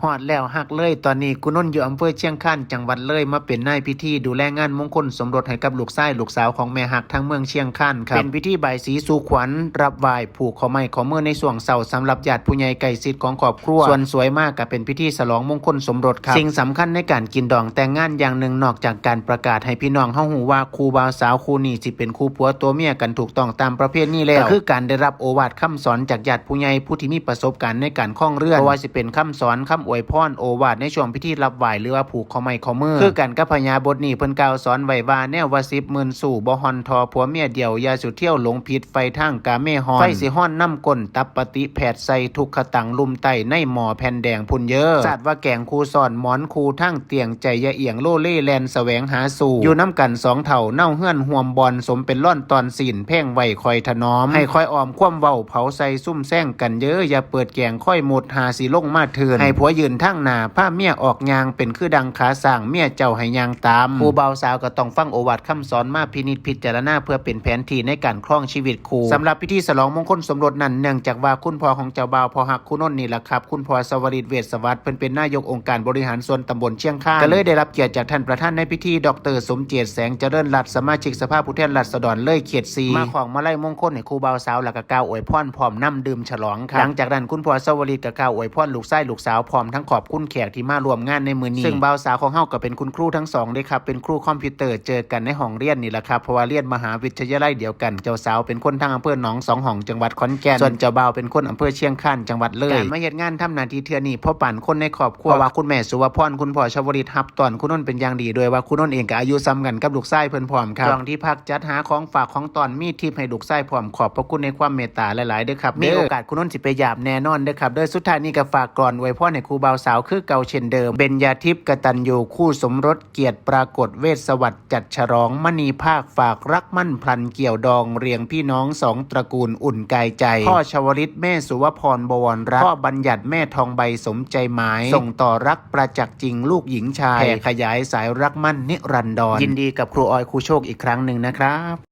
ฮอดแล้วฮักเลยตอนนี้กุนนท์อยู่อำเภอเชียงคานจังหวัดเลยมาเป็นนายพิธีดูแลงานมงคลสมรสให้กับลูกชายลูกสาวของแม่ฮักทั้งเมืองเชียงคานครับเป็นพิธีใบายสีสู่ขวัญรับไหว้ผูกข้อไม้ข้อมือในช่วงเช้าสำหรับญาติผู้ใหญ่ใกล้ชิดของครอบครัวส่วนสวยมากก็เป็นพิธีฉลองมงคลสมรสครับสิ่งสำคัญในการกินดองแต่งงานอย่างหนึ่งนอกจากการประกาศให้พี่น้องเฮาฮู้ว่าคู่บ่าวสาวคู่นี้สิเป็นคู่ผัวตัวเมียกันถูกต้องตามประเพณีแล้วก็คือการได้รับโอวาทคำสอนจากญาติผู้ใหญ่ผู้ที่มีประสบการณ์ในการครองเรือนเพราะว่าสิเป็นคำสอนคำอวยพรโอวาทในช่วงพิธีรับไหว้หรือว่าผูกข้อไม้ข้อมือคือกันกับพญาบทนี้เพิ่นกล่าวสอนไว้ว่าแนวว่า10 มื่นสู่บ่ฮอนทอผัวเมียเดียวอย่าสุเที่ยวหลงผิดไฟทางกาเมฮอนไฟสิฮ้อนน้ำก้นตับปฏิแผดใส่ทุกขตังลุมไตในหมอแผ่นแดงพุ่นเยอะศาสตร์ว่าแกงคูสอนหมอนคูทั้งเตียงใจยะเอียงโลเล่แลนแสวงหาสู่อยู่น้ำกันสองเถ่าเน่าเฮือนห่วมบอลสมเป็นล่อนตอนศีลเพ่งไว้คอยถนอมให้คอยออมคว่ำเว้าเผาใส่ซุ่มแซงกันเยอะอย่าเปิดแกงค่อยหมดหาสิลงมาเถื่อนให้ผัวยืนทั้งหน้าผ้าเมียออกยางเป็นคือดังขาสร้างเมียเจ้าให้ยางตามผู้บ่าวสาวก็ต้องฟังโอวาทคำสอนมาพินิจพิจารณาเพื่อเป็นแผนที่ในการครองชีวิตคู่สำหรับพิธีฉลองมงคลสมรสนั้นเนื่องจากว่าคุณพ่อของเจ้าบ่าวพ่อฮักคุณนนท์นี่แหละครับคุณพ่อสวริตเวชสวัสดิ์เพิ่นเป็นนายกองค์การบริหารส่วนตำบลเชียงคานก็เลยได้รับเกียรติจากท่านประธานในพิธีดร.สมเจตแสงเจริญรัตน์สมาชิกสภาผู้แทนราษฎรเลยเขต4มาของมาลัยมงคลให้คู่บ่าวสาวแล้วก็กล่าวอวยพรพร้อมนำดื่มฉลองครับหลังจากนั้นคุณพ่อสวริตก็กล่าวอวยพรลูกชายลูกสาวพร้อมทั้งขอบคุณแขกที่มาร่วมงานในมื้อนี้ซึ่งบ่าวสาวของเฮาก็เป็นคุณครูทั้งสองเด้ครับเป็นครูคอมพิวเตอร์เจอกันในห้องเรียนนี่แหละครับเพราะว่าเรียนมหาวิทยาลัยเดียวกันเจ้าสาวเป็นคนทางอำเภอหนองสองห้องจังหวัดขอนแก่นส่วนเจ้าบ่าวเป็นคนอำเภอเชียงคานจังหวัดเลยการมาเฮ็ดงานทำหน้าที่เทื่อนี้เพราะปั่นคนในครอบครัวว่าคุณแม่สุวพรคุณพ่อชวริตรับตอนคุณนนท์เป็นอย่างดีโดยว่าคุณนนท์เองก็อายุซ้ำกันกับลูกชายเพิ่นพร้อมครับช่วงที่พักจัดหาของฝากของตอนมีทิปให้ลูกชายพร้อมขอบพระคุณในความเมตตาหลายๆเด้อครับมีโอกาสคุณนนท์สิไปยามแน่นอนเด้อครับโดยสุดท้ายนี้ก็ฝากก่อนอวยพรให้ครูบ่าวสาวคือเก่าเช่นเดิมเบญญาทิพย์กตัญญูคู่สมรสเกียรติปรากฏเวชสวัสดิ์จัดฉลองมณีภาคฝากรักมั่นพลันเกี่ยวดองเรียงพี่น้องสองตระกูลอุ่นกายใจพ่อชวริตแม่สุวพรบวรรัตน์พ่อบัญญัติแม่ทองใบสมใจหมายส่งต่อรักประจักษ์จริงลูกหญิงชายแผ่ขยายสายรักมั่นนิรันดรยินดีกับครูออยครูโชคอีกครั้งหนึ่งนะครับ